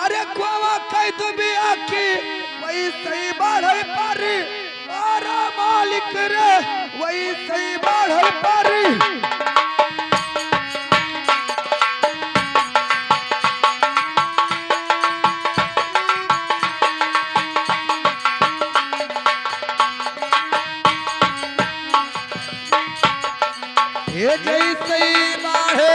अरे खोवा कई दुबिया की वही सही बढ़े पारी पारा मालिक रे वही सही बढ़े पारी ये जैसे बाढ़े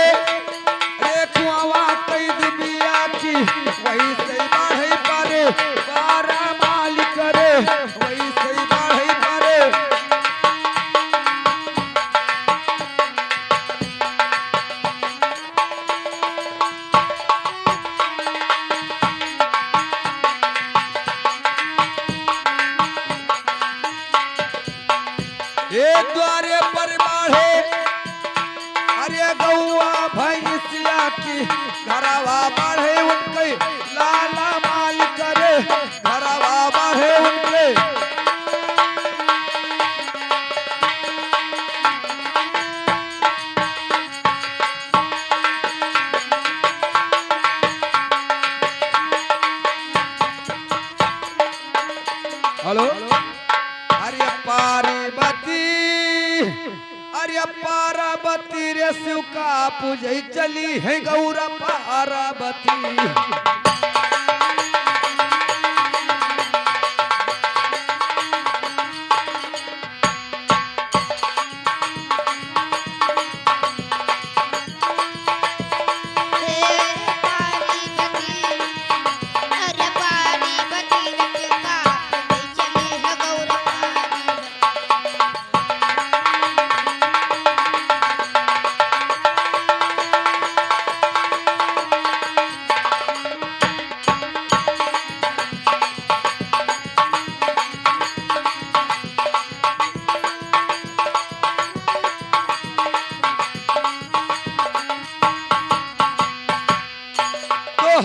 रे कुआवा कई दुबिया की वही सही बाढ़े पारे पारा मालिक रे वही सही बाढ़े पारे ये द्वारे पर बाढ़े अरे गौआ भैंसिया की घरवा बढ़े उनके लाला माल करे घरवा बढ़े उनके हेलो अरे पार्वती अरे पार्वती रे शिव का पूजई चली है गौरा पार्वती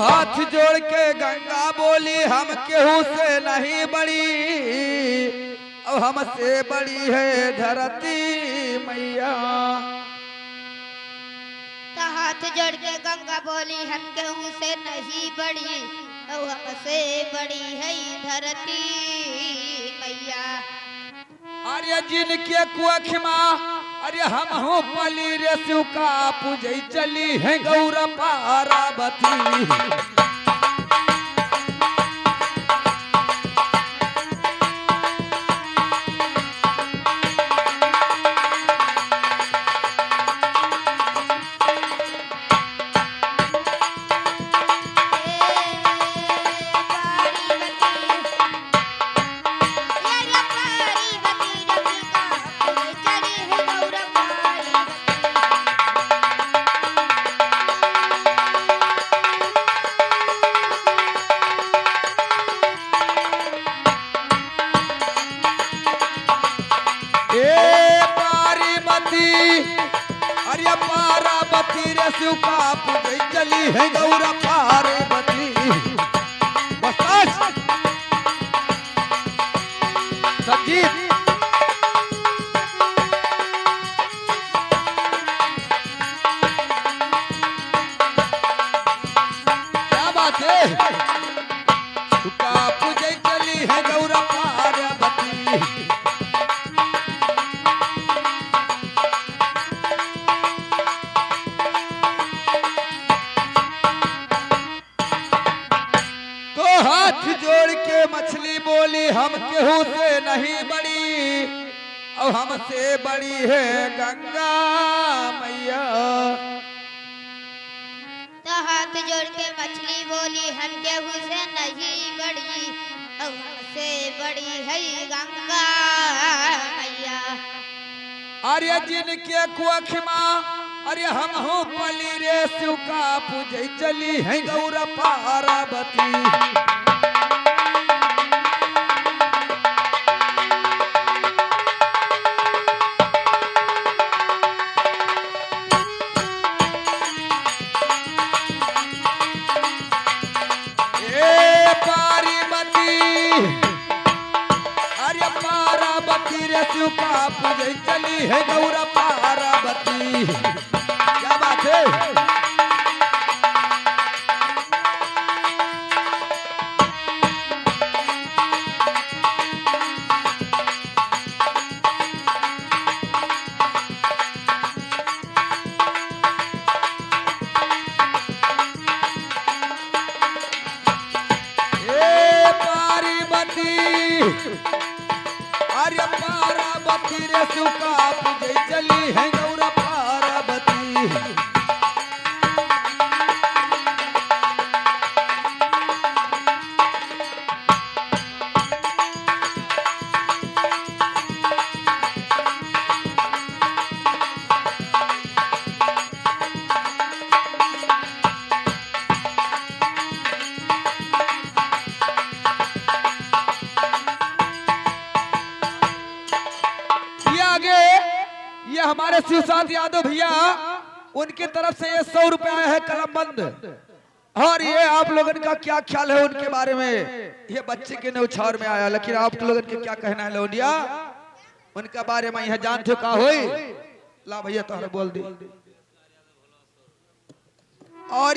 हाथ जोड़ के गंगा बोली हम केहू से नहीं बड़ी अब हमसे बड़ी है धरती मैया तो हाथ जोड़ के गंगा बोली हम केहू से नहीं बड़ी और हमसे बड़ी है धरती मैया अरे जिनके कुखमा अरे हम हो पली रे शिव का पूजई चली है गौरा पार्वती अरे पार्वती रे शिव का पूजई चली है गौरा पार्वती बस संजीत क्या बात है शिव का पूजई चली है गौरा पार्वती हाथ जोड़ के मछली बोली हम केहू से नहीं बड़ी और हमसे बड़ी है गंगा मैया तो हाथ जोड़ के मछली बोली हम केहू से नहीं बड़ी और हमसे बड़ी है गंगा मैया अरे जिनके कुखमा अरे हम हो पली रे शिव का पूजई चली है गौरा पार्वती पार्वती रे शिव का पूजई चली है गौरा पार्वती क्या बात है चौका पूजे चली है गौरा पार्वती। ये हमारे शिवसाद यादव भैया उनकी तरफ से ये 100 रुपया है कलम बंद। और ये आप लोगों का क्या ख्याल है उनके बारे में? ये बच्चे के न्यौछावर में आया, लेकिन आप लोगों के क्या कहना है लौंडिया उनका बारे में? यह जान चुका हो ला भैया तो बोल दी। और